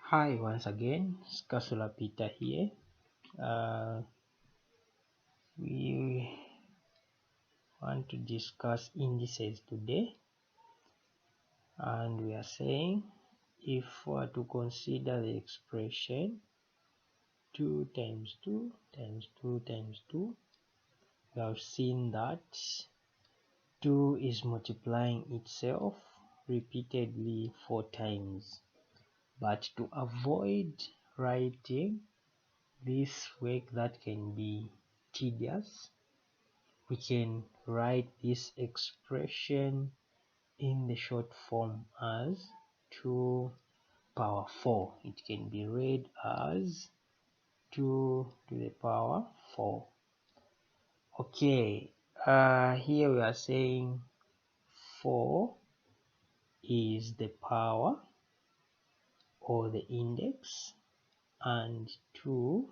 Hi once again, Skasula Peter here. We want to discuss indices today, and we are saying if we are to consider the expression 2 times 2 times 2 times 2, we have seen that 2 is multiplying itself repeatedly 4 times. But to avoid writing this work that can be tedious, we can write this expression in the short form as 2 power 4. It can be read as 2 to the power 4. Okay, here we are saying 4 is the power or the index, and 2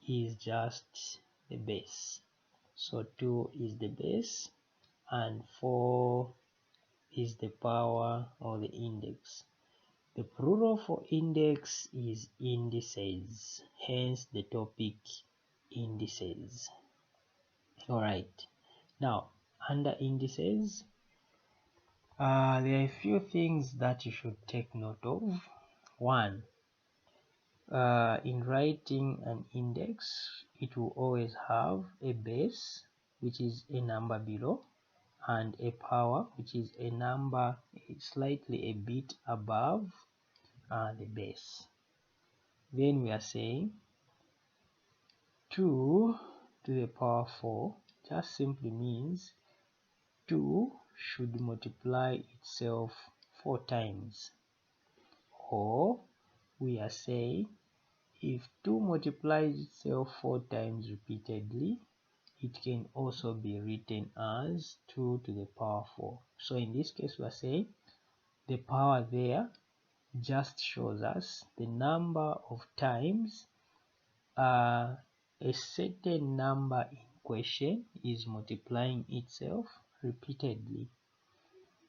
is just the base. So 2 is the base and 4 is the power or the index. The plural for index is indices, hence the topic indices. Alright, now under indices, there are a few things that you should take note of. One, in writing an index, it will always have a base, which is a number below, and a power, which is a number slightly a bit above the base. Then we are saying 2 to the power 4 just simply means 2 should multiply itself 4 times. Or we are saying if 2 multiplies itself 4 times repeatedly, it can also be written as 2 to the power 4. So in this case, we are saying the power there just shows us the number of times a certain number in question is multiplying itself repeatedly.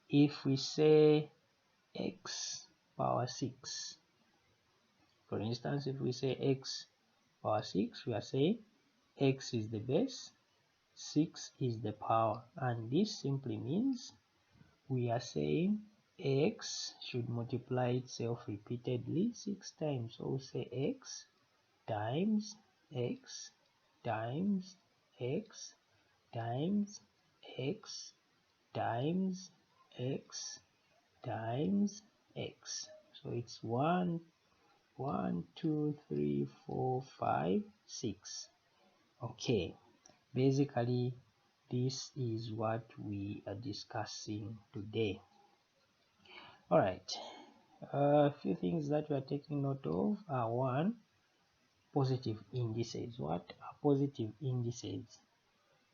If we say x power 6, for instance, if we say x power 6, we are saying x is the base, 6 is the power, and this simply means we are saying x should multiply itself repeatedly 6 times. So we say x times x times x times x times x times x. So it's 1 2 3 4 5 6. Okay, basically this is what we are discussing today. All right, a few things that we are taking note of are: one, positive indices. What are positive indices?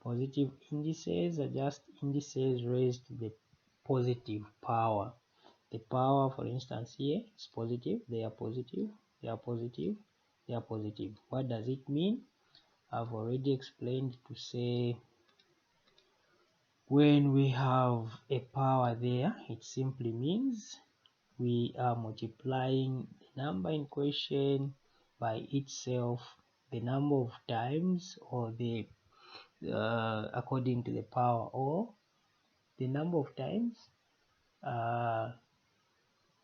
Positive indices are just indices raised to the positive power. The power, for instance, here is positive, they are positive, they are positive, they are positive. What does it mean? I've already explained to say when we have a power there, it simply means we are multiplying the number in question by itself the number of times, or the according to the power, or the number of times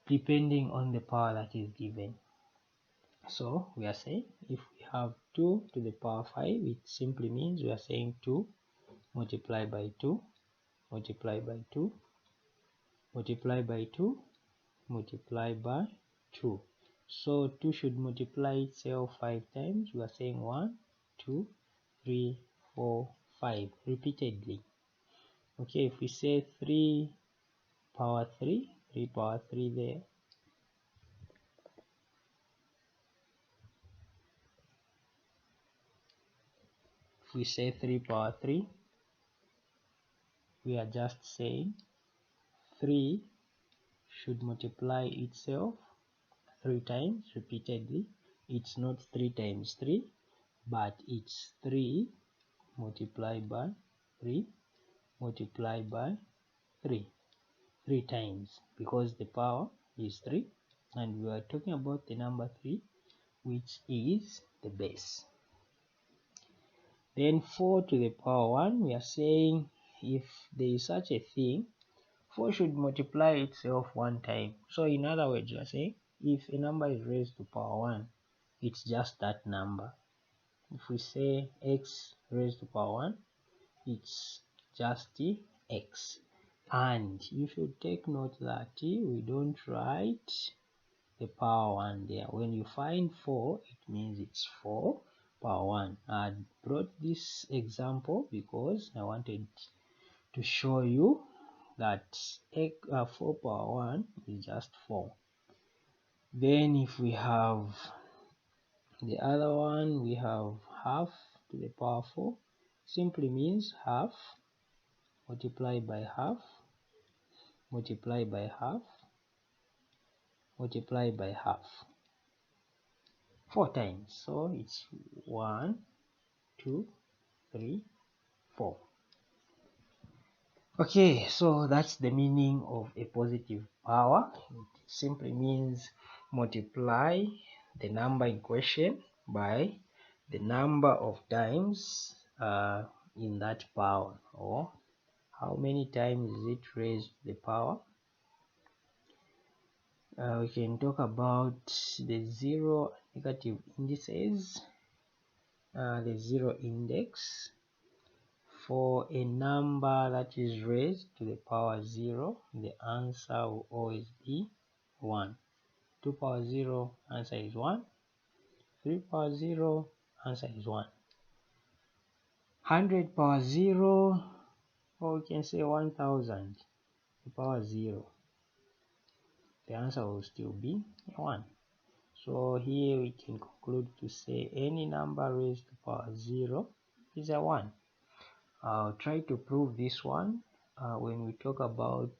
depending on the power that is given. So we are saying if we have 2 to the power 5, it simply means we are saying 2 multiplied by 2 multiplied by 2 multiplied by 2 multiplied by 2. So 2 should multiply itself 5 times. We are saying 1 2 3 4 5 repeatedly. Okay, if we say 3 power 3 there, if we say 3 power 3, we are just saying 3 should multiply itself 3 times repeatedly. It's not 3 times 3, but it's 3 multiplied by 3 multiplied by 3 times, because the power is 3. and we are talking about the number 3, which is the base. Then 4 to the power 1, we are saying if there is such a thing, 4 should multiply itself one time. So in other words, we are saying if a number is raised to power 1, it's just that number. If we say x raised to power 1, it's just the x. And you should take note that we don't write the power 1 there. When you find 4, it means it's 4 power 1. I brought this example because I wanted to show you that 4 power 1 is just 4. Then if we have the other one, we have half to the power 4, simply means half multiplied by half multiplied by half multiplied by half 4 times. So it's 1, 2, 3, 4. Okay, so that's the meaning of a positive power. It simply means multiply the number in question by the number of times in that power, or how many times is it raised to the power. We can talk about the zero negative indices. The zero index for a number that is raised to the power 0, the answer will always be 1. 2 power 0, answer is 1. 3 power 0, answer is 1. 100 power 0, or we can say 1000 to power 0, the answer will still be 1. So here we can conclude to say any number raised to power 0 is a 1. I'll try to prove this one when we talk about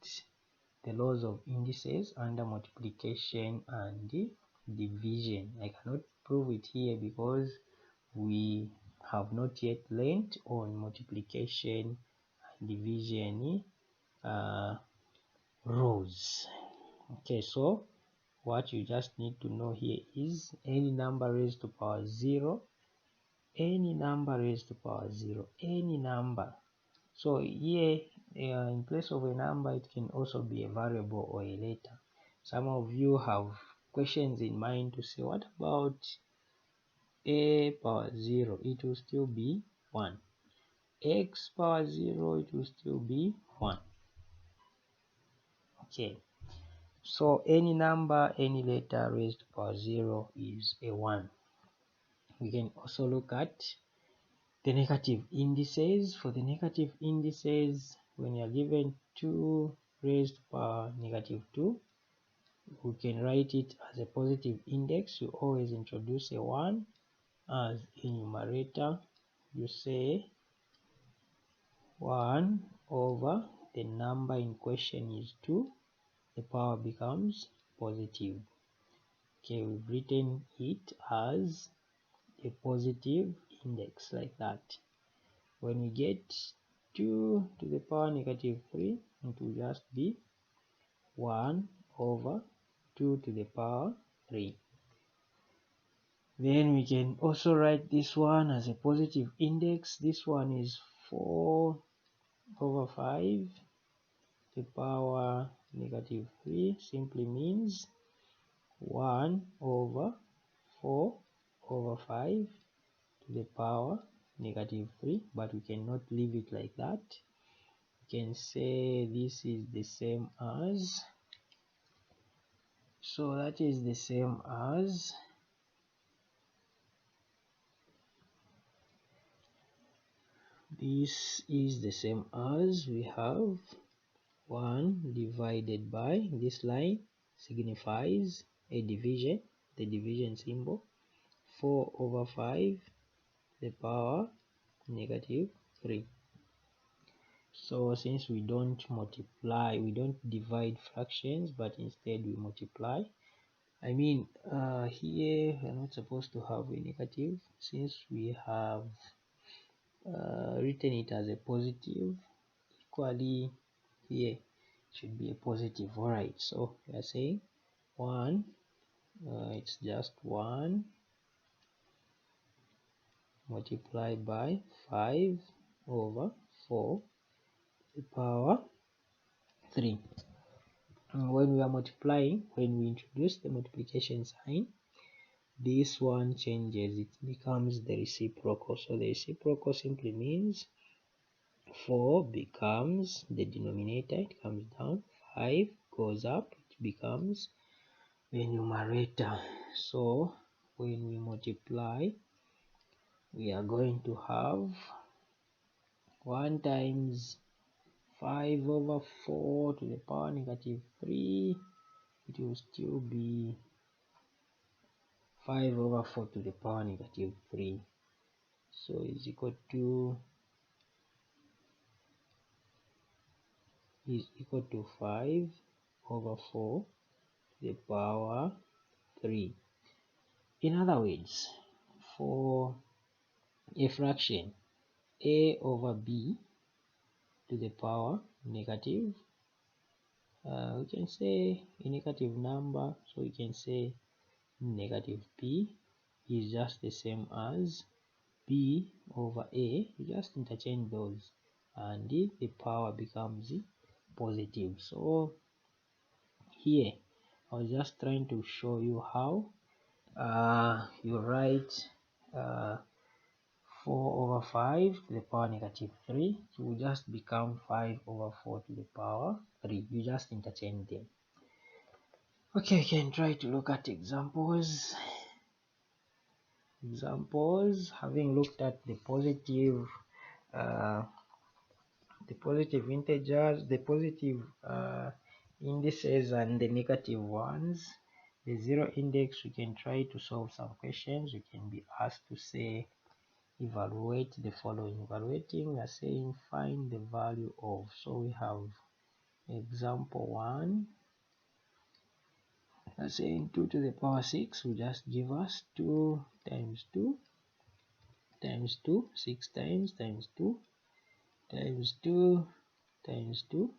the laws of indices under multiplication and division. I cannot prove it here because we have not yet learned on multiplication and division rules. Okay, so what you just need to know here is any number raised to power 0, any number raised to power 0, any number. So here in place of a number, it can also be a variable or a letter. Some of you have questions in mind to say, what about a power 0? It will still be 1. X power 0, it will still be 1. Okay, so any number, any letter raised to power 0 is a 1. We can also look at the negative indices. For the negative indices, when you are given 2 raised to power negative 2, we can write it as a positive index. You always introduce a 1 as a numerator. You say 1 over the number in question is 2, the power becomes positive. Okay, we've written it as a positive index like that. When we get 2 to the power negative 3, it will just be 1 over 2 to the power 3. Then we can also write this one as a positive index. This one is 4 over 5 to the power negative 3, simply means 1 over 4 over 5 to the power negative 3, but we cannot leave it like that. We can say this is the same as, so that is the same as this is the same as we have 1 divided by, this line signifies a division, the division symbol, 4 over 5 the power negative 3. So since we don't multiply, we don't divide fractions, but instead we multiply, I mean here we're not supposed to have a negative, since we have written it as a positive. Equally here should be a positive. Alright, so we are saying 1 it's just 1 multiplied by 5 over 4 to the power 3. When we are multiplying, when we introduce the multiplication sign, this one changes, it becomes the reciprocal. So the reciprocal simply means 4 becomes the denominator, it comes down, 5 goes up, it becomes the numerator. So when we multiply, we are going to have 1 times 5 over 4 to the power negative 3. It will still be 5 over 4 to the power negative 3. So is equal to 5 over 4 to the power 3. In other words, for a fraction, a over b to the power negative, we can say a negative number, so we can say negative b is just the same as b over a. You just interchange those and the power becomes positive. So here I was just trying to show you how you write 4 over 5 to the power negative 3. It will just become 5 over 4 to the power 3. You just interchange them. Okay, we can try to look at examples. Having looked at the positive integers, the positive indices and the negative ones, the zero index, we can try to solve some questions. We can be asked to say evaluate the following. Evaluating, we are saying find the value of. So we have example 1. We are saying 2 to the power 6 will just give us 2 times 2 times 2, 6 times 2 times 2 times 2.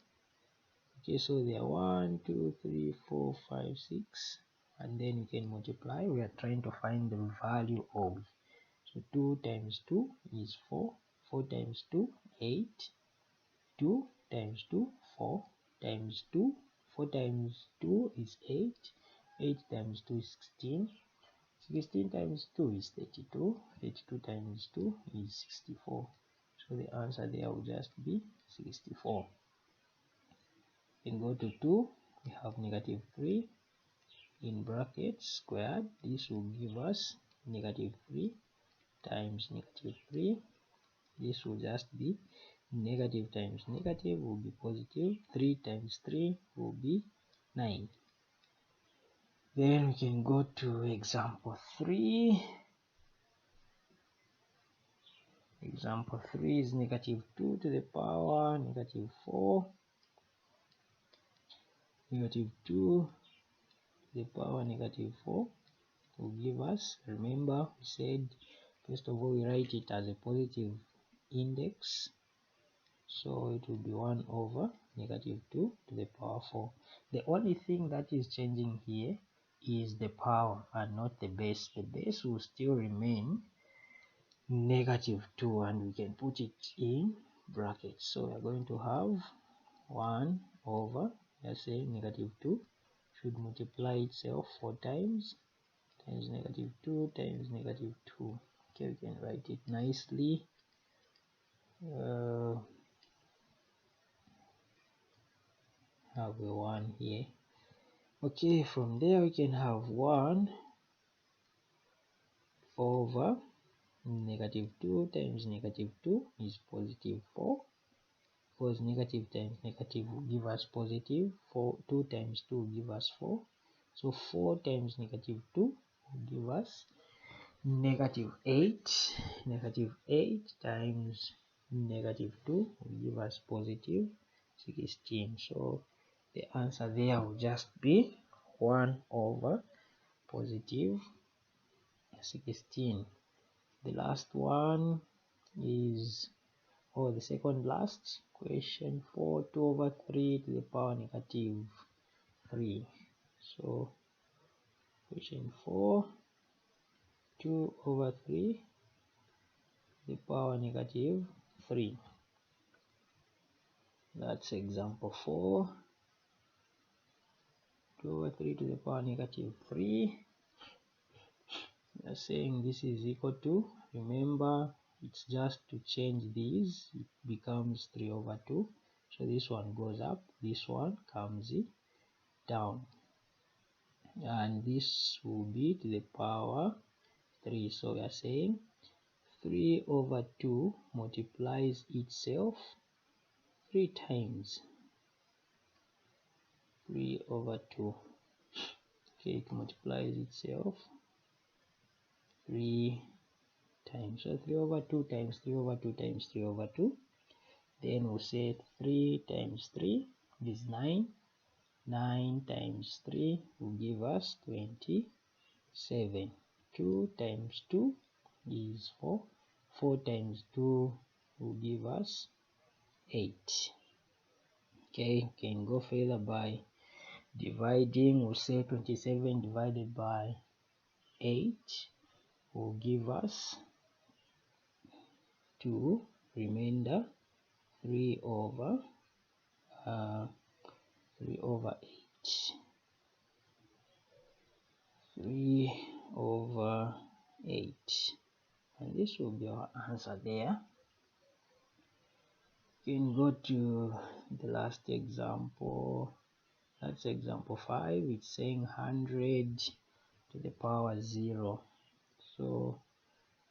Okay, so there are 1, 2, 3, 4, 5, 6, and then you can multiply. We are trying to find the value of. So 2 times 2 is 4, 4 times 2, 8, 2 times 2, 4 times 2, 4 times 2 is 8, 8 times 2 is 16, 16 times 2 is 32, 32 times 2 is 64. So the answer there will just be 64. Then go to 2, we have negative 3 in brackets squared. This will give us negative 3 times negative 3. This will just be negative times negative will be positive. 3 times 3 will be 9. Then we can go to example 3. Example 3 is negative 2 to the power negative 4. Negative 2 to the power negative 4 will give us, remember we said first of all we write it as a positive index, so it will be 1 over negative 2 to the power 4. The only thing that is changing here is the power and not the base. The base will still remain negative 2 and we can put it in brackets. So we are going to have 1 over, let's say negative 2 should multiply itself 4 times negative 2 times negative 2. Okay, we can write it nicely. Have a 1 here. Okay, from there we can have 1 over negative 2 times negative 2 is positive 4, because negative times negative will give us positive. 2 times 2 will give us 4, so 4 times negative 2 will give us negative 8. Negative 8 times negative 2 will give us positive 16. So the answer there will just be 1 over positive 16. The last one is, or the second last question, 4, 2 over 3 to the power negative 3. So Question 4, 2 over 3 to the power negative 3. That's example 4. 2 over 3 to the power negative 3. We are saying this is equal to, remember, it's just to change these, it becomes 3 over 2. So this one goes up, this one comes down. And this will be to the power 3. So we are saying 3 over 2 multiplies itself 3 times. 3 over 2. Okay, it multiplies itself 3 times. So 3 over 2 times 3 over 2 times 3 over 2. Then we'll say 3 times 3 is 9. 9 times 3 will give us 27. 2 times 2 is 4. 4 times 2 will give us 8. Okay, we can go further by dividing. We'll say 27 divided by 8 will give us 2. Remainder 3 over 8. 3 over 8. And this will be our answer there. You can go to the last example. That's example 5. It's saying 100 to the power 0. So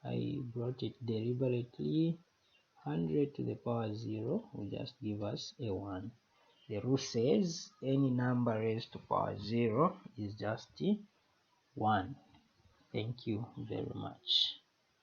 I brought it deliberately. 100 to the power 0 will just give us a 1. The rule says any number raised to power 0 is just 1. Thank you very much.